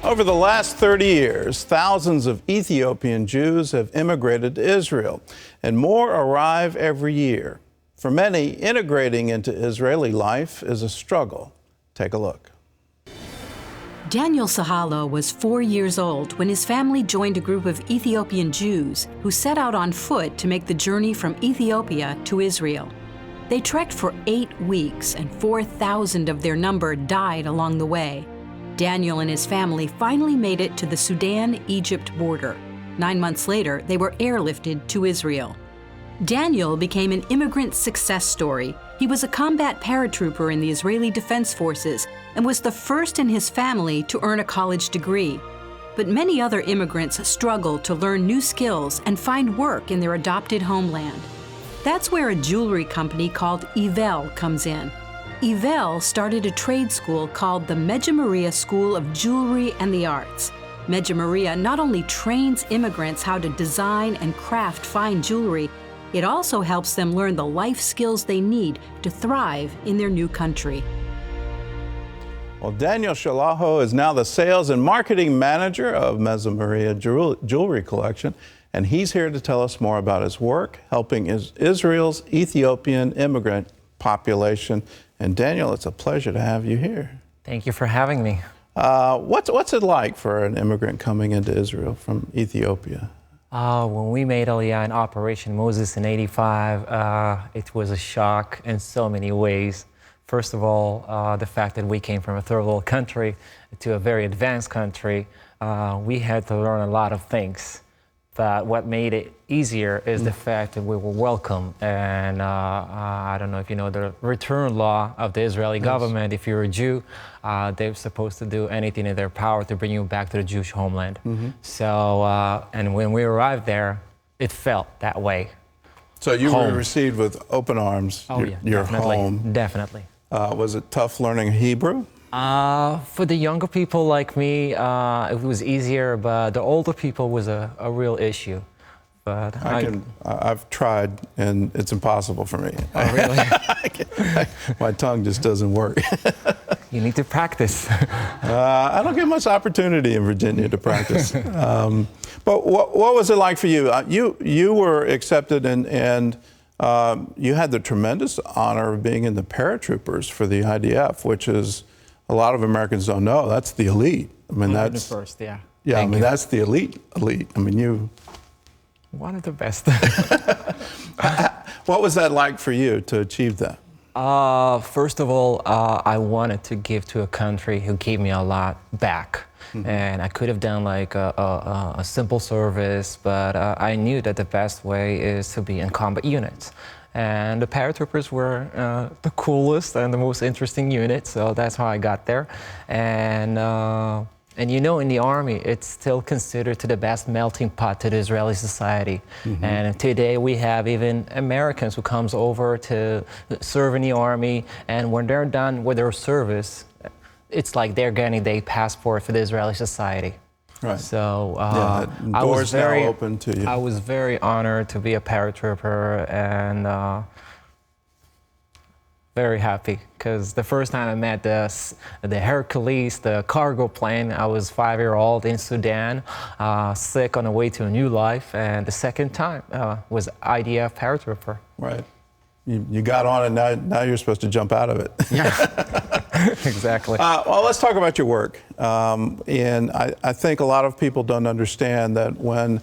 Over the last 30 years, thousands of Ethiopian Jews have immigrated to Israel, and more arrive every year. For many, integrating into Israeli life is a struggle. Take a look. Daniel Sahalo was 4 years old when his family joined a group of Ethiopian Jews who set out on foot to make the journey from Ethiopia to Israel. They trekked for 8 weeks, and 4,000 of their number died along the way. Daniel and his family finally made it to the Sudan-Egypt border. 9 months later, they were airlifted to Israel. Daniel became an immigrant success story. He was a combat paratrooper in the Israeli Defense Forces and was the first in his family to earn a college degree. But many other immigrants struggle to learn new skills and find work in their adopted homeland. That's where a jewelry company called Ivel comes in. Ivel started a trade school called the Meja Maria School of Jewelry and the Arts. Meja Maria not only trains immigrants how to design and craft fine jewelry, it also helps them learn the life skills they need to thrive in their new country. Well, Daniel Sahalo is now the sales and marketing manager of Meja Maria Jewelry Collection, and he's here to tell us more about his work helping Israel's Ethiopian immigrant population. And Daniel, it's a pleasure to have you here. Thank you for having me. What's it like for an immigrant coming into Israel from Ethiopia? When we made Aliyah in Operation Moses in '85, it was a shock in so many ways. First of all, the fact that we came from a third world country to a very advanced country, we had to learn a lot of things. But what made it easier is the fact that we were welcome. And I don't know if you know the return law of the Israeli government. If you're a Jew, they're supposed to do anything in their power to bring you back to the Jewish homeland. So, and when we arrived there, it felt that way. So you were received with open arms. Oh, yeah, your definitely, home. Definitely. Was it tough learning Hebrew? For the younger people like me, it was easier, but the older people was a real issue. But I've tried, and it's impossible for me. Oh, really? My tongue just doesn't work. You need to practice. I don't get much opportunity in Virginia to practice. But what was it like for you? You were accepted, and you had the tremendous honor of being in the paratroopers for the IDF, which is, a lot of Americans don't know, that's the elite. I mean, that's the first, yeah. Yeah, Thank you. that's the elite. I mean, you. One of the best. What was that like for you to achieve that? First of all, I wanted to give to a country who gave me a lot back. And I could have done like a simple service, but I knew that the best way is to be in combat units. And the paratroopers were the coolest and the most interesting unit, so that's how I got there. And you know, in the Army, it's still considered to the best melting pot to the Israeli society. And today we have even Americans who comes over to serve in the Army, and when they're done with their service, it's like they're getting their passport for the Israeli society. Right. So I was very now open to you. I was very honored to be a paratrooper, and very happy, because the first time I met the Hercules, the cargo plane, I was 5-year-old in Sudan, sick on the way to a new life, and the second time was IDF paratrooper. Right. You got on, and now you're supposed to jump out of it. Yeah, exactly. Well, let's talk about your work. And I think a lot of people don't understand that when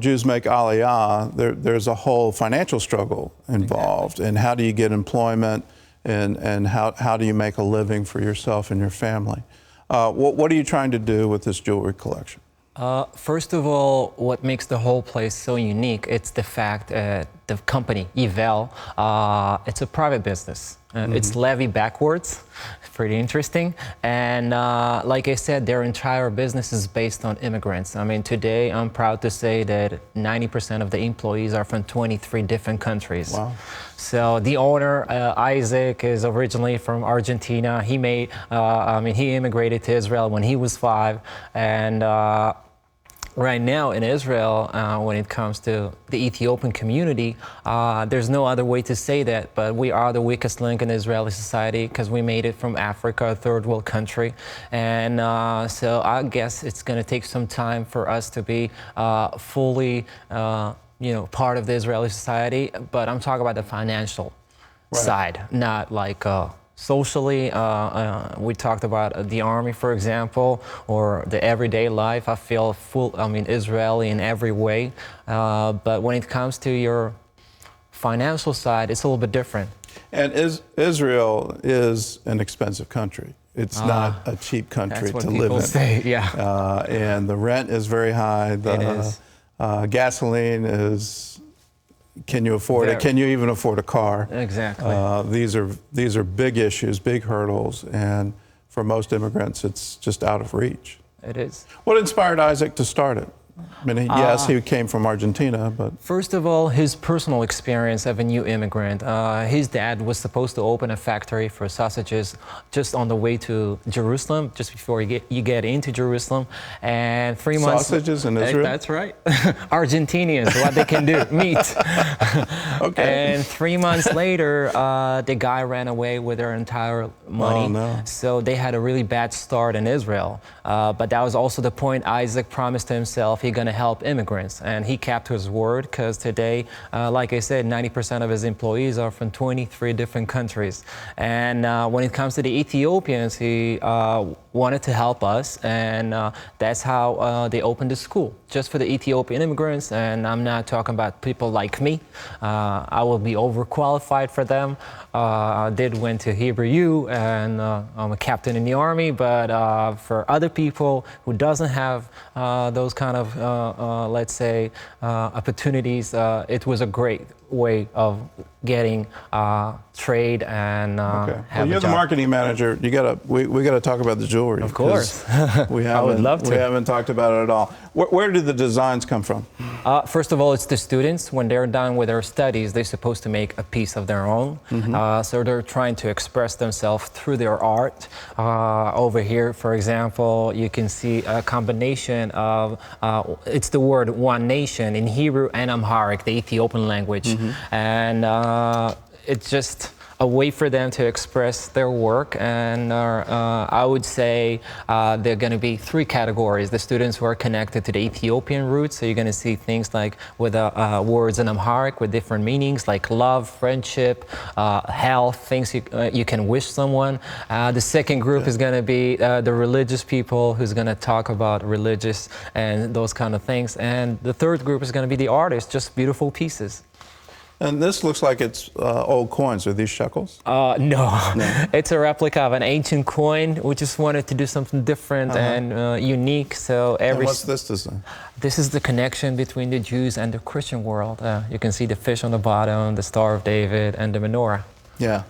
Jews make Aliyah, there's a whole financial struggle involved. And how do you get employment, and how do you make a living for yourself and your family? What are you trying to do with this jewelry collection? First of all, what makes the whole place so unique, it's the fact the company, Ivel, it's a private business. It's levy backwards, pretty interesting. And like I said, their entire business is based on immigrants. I mean, today I'm proud to say that 90% of the employees are from 23 different countries. Wow. So the owner, Isaac, is originally from Argentina. He he immigrated to Israel when he was 5, and Right now in Israel, when it comes to the Ethiopian community, there's no other way to say that, but we are the weakest link in Israeli society because we made it from Africa, a third world country. And so I guess it's going to take some time for us to be fully, part of the Israeli society. But I'm talking about the financial side, not like socially. We talked about the army, for example, or the everyday life. I feel Israeli in every way. But when it comes to your financial side, it's a little bit different. And Israel is an expensive country. It's not a cheap country to live in. Say, yeah. And the rent is very high. It is. Gasoline is. Can you afford it? Can you even afford a car? Exactly. These are big issues, big hurdles, and for most immigrants, it's just out of reach. It is. What inspired Isaac to start it? I mean, yes, he came from Argentina, but... First of all, his personal experience of a new immigrant. His dad was supposed to open a factory for sausages just on the way to Jerusalem, just before you get into Jerusalem. And 3 months... Sausages in Israel? That's right. Argentinians, what they can do, meat. Okay. And 3 months later, the guy ran away with their entire money. Oh, no. So they had a really bad start in Israel. But that was also the point Isaac promised to himself. He's going to help immigrants, and he kept his word, because today, like I said, 90% of his employees are from 23 different countries. And when it comes to the Ethiopians, he wanted to help us, and that's how they opened the school, just for the Ethiopian immigrants. And I'm not talking about people like me. I will be overqualified for them. I did went to Hebrew U, and I'm a captain in the army, but for other people who doesn't have those kind of, let's say, opportunities, it was a great way of getting trade and Okay. have Well, you're a the job. marketing manager. We got to talk about the jewelry. Of course. I would love to. We haven't talked about it at all. Where do the designs come from? First of all, it's the students. When they're done with their studies, they're supposed to make a piece of their own. So they're trying to express themselves through their art. Over here, for example, you can see a combination of, it's the word one nation in Hebrew and Amharic, the Ethiopian language. And it's just a way for them to express their work. And I would say there are going to be 3 categories. The students who are connected to the Ethiopian roots, so you're going to see things like with words in Amharic with different meanings, like love, friendship, health, things you can wish someone. The second group is going to be the religious people, who's going to talk about religious and those kind of things. And the third group is going to be the artists, just beautiful pieces. And this looks like it's old coins. Are these shekels? No. It's a replica of an ancient coin. We just wanted to do something different and unique. So And what's this design? This is the connection between the Jews and the Christian world. You can see the fish on the bottom, the Star of David, and the menorah. Yeah.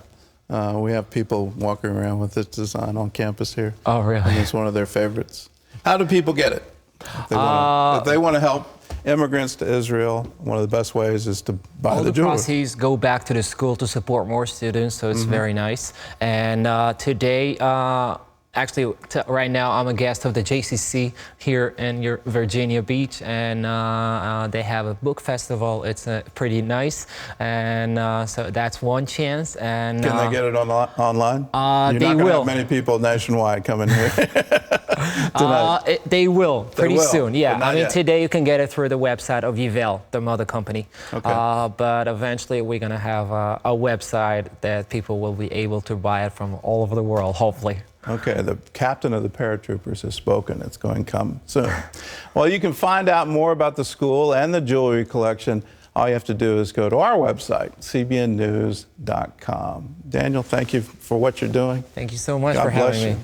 We have people walking around with this design on campus here. Oh, really? And it's one of their favorites. How do people get it? If they want to help immigrants to Israel, one of the best ways is to buy All the the jewelry. proceeds go back to the school to support more students, so it's very nice. And today, actually, right now, I'm a guest of the JCC here in Virginia Beach, and they have a book festival. It's pretty nice, and so that's one chance. And Can they get it online? You're they not going to will. have many people nationwide coming here tonight. They will pretty will, soon. but Yeah, not I mean yet. today you can get it through the website of Yvel, the mother company. Okay. But eventually we're gonna have a website that people will be able to buy it from all over the world, hopefully. Okay, the captain of the paratroopers has spoken. It's going to come soon. Well, you can find out more about the school and the jewelry collection. All you have to do is go to our website, cbnnews.com. Daniel, thank you for what you're doing. Thank you so much God for bless having you. me.